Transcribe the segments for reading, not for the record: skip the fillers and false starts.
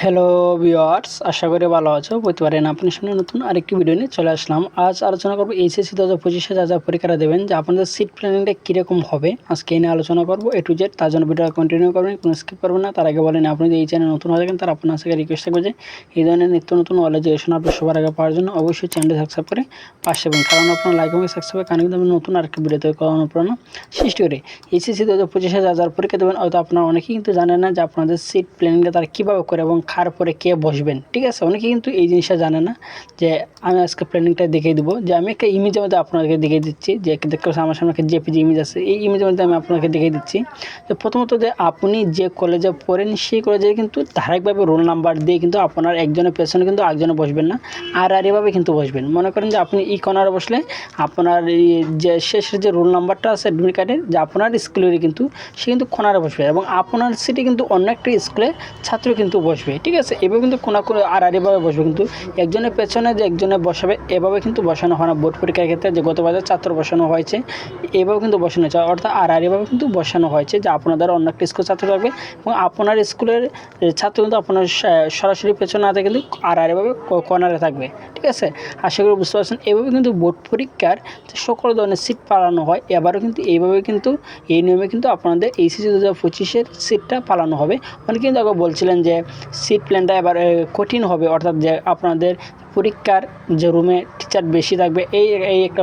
Hello viewers, আশা করি ভালো আছো। বলতে পারেন আপনার সামনে নতুন আরেকটি ভিডিও নিয়ে চলে আসলাম। আজ আলোচনা করবো এইচএসসি 2025-এ যা পরীক্ষাটা দেবেন, যে আপনাদের সিট প্ল্যানিংটা কীরকম হবে আজকে এই নিয়ে আলোচনা করবো A to Z। তার জন্য ভিডিওটা কন্টিনিউ করবেন, কোনো স্কিপ করবেন না। তার আগে বলেন, আপনি যদি এই চ্যানেল নতুন হয়ে থাকেন তার আপনার কাছে রিকোয়েস্ট থাকবে যে এই ধরনের নিত্য নতুন নলেজ এডুকেশন আপনি সবার আগে পাওয়ার জন্য অবশ্যই চ্যানেলটি সাবস্ক্রাইব করে পাশে থাকবেন। কারণ আপনার লাইক এবং সাবস্ক্রাইব কারণে কিন্তু আমি নতুন আরেকটি ভিডিওতে অনুপ্রেরণা সৃষ্টি করি। এইচএসসি 2025-এ যা পরীক্ষা দেবেন, হয়তো আপনারা অনেকেই কিন্তু জানেন না যে আপনাদের সিট প্ল্যানিংটা তারা কীভাবে করে এবং কার পরে কে বসবেন। ঠিক আছে, অনেকে কিন্তু এই জিনিসটা জানে না। যে আমি আজকে প্ল্যানিংটা দেখিয়ে দেবো, যে আমি একটা ইমেজের মধ্যে আপনাদেরকে দেখিয়ে দিচ্ছি। যে দেখতে পাচ্ছেন আমার সামনে একটা জেপিজি ইমেজ আছে, এই ইমেজের মধ্যে আমি আপনাকে দেখিয়ে দিচ্ছি যে প্রথমত যে আপনি যে কলেজে পড়েন সেই কলেজে কিন্তু ধারাবাহিকভাবে রোল নাম্বার দিয়ে কিন্তু আপনার একজনের পেছনে কিন্তু একজনে বসবেন না, আর এভাবে কিন্তু বসবেন। মনে করেন যে আপনি এই কর্নারে বসলে আপনার এই যে শেষের যে রোল নাম্বারটা আছে অ্যাডমিট কার্ডের, যে আপনার স্কুলেরই কিন্তু সে কিন্তু কোনারে বসবে এবং আপনার সিটে কিন্তু অন্য একটা স্কুলের ছাত্র কিন্তু বসবে। ঠিক আছে, এভাবে কিন্তু কোনা করে আর এভাবে বসবে, কিন্তু একজনের পেছনে যে একজনে বসাবে এভাবে কিন্তু বসানো হয় না। বোর্ড পরীক্ষার ক্ষেত্রে যে গত বছর ছাত্র বসানো হয়েছে এভাবে কিন্তু বসানো হয়েছে, অর্থাৎ আর এভাবে কিন্তু বসানো হয়েছে যে আপনাদের অন্য একটা স্কুল ছাত্র থাকবে এবং আপনার স্কুলের ছাত্র কিন্তু আপনার সরাসরি পেছনে না থাকে, কিন্তু আর এভাবে কর্নারে থাকবে। ঠিক আছে, আশা করি বুঝতে পারছেন। এভাবে কিন্তু বোর্ড পরীক্ষার যে সকল ধরনের সিট পালানো হয়, এবারও কিন্তু এইভাবে কিন্তু এই নিয়মে কিন্তু আপনাদের এইচএসসি 2025-এর সিটটা পালানো হবে। অনেকে কিন্তু আগে বলছিলেন যে সিট প্ল্যানটা এবার কঠিন হবে, অর্থাৎ যে আপনাদের পরীক্ষার যে রুমে টিচার বেশি থাকবে এই একটা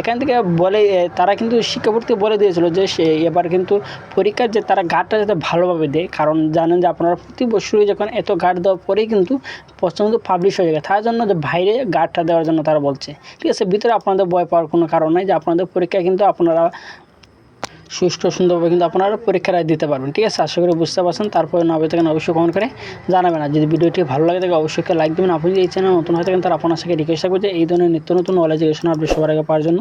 এখান থেকে বলে তারা কিন্তু শিক্ষার্থী বলে দিয়েছিল যে সে এবার কিন্তু পরীক্ষার যে তারা গার্ডটা যাতে ভালোভাবে দেয়। কারণ জানেন যে আপনারা প্রতি বছরই যখন এত গার্ড দেওয়ার পরেই কিন্তু প্রশ্ন কিন্তু পাবলিশ হয়ে যায়, তার জন্য যে বাইরে গার্ডটা দেওয়ার জন্য তারা বলছে। ঠিক আছে, ভিতরে আপনাদের ভয় পাওয়ার কোনো কারণ নাই, যে আপনাদের পরীক্ষা কিন্তু আপনারা সুষ্ঠু সুন্দরভাবে কিন্তু আপনারা পরীক্ষাটা দিতে পারবেন। ঠিক আছে, আশা করি বুঝতে পারছেন। তারপরে না থাকেন অবশ্যই কমেন্ট করে জানাবেন, আর যদি ভিডিওটি ভালো লাগে থাকে অবশ্যই লাইক দেবেন। আপনি যদি এই চ্যানেল নতুন হয়ে থাকেন তার আপনার সাথে রিকোয়েস্ট থাকবে যে এই ধরনের নিত্য নতুন নলেজ এডুকেশন আপনি সবার আগে পাওয়ার জন্য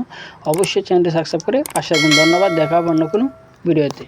অবশ্যই চ্যানেলটি সাবস্ক্রাইব করে পাশে থাকবেন। ধন্যবাদ, দেখা হবে অন্য কোনো ভিডিওতে।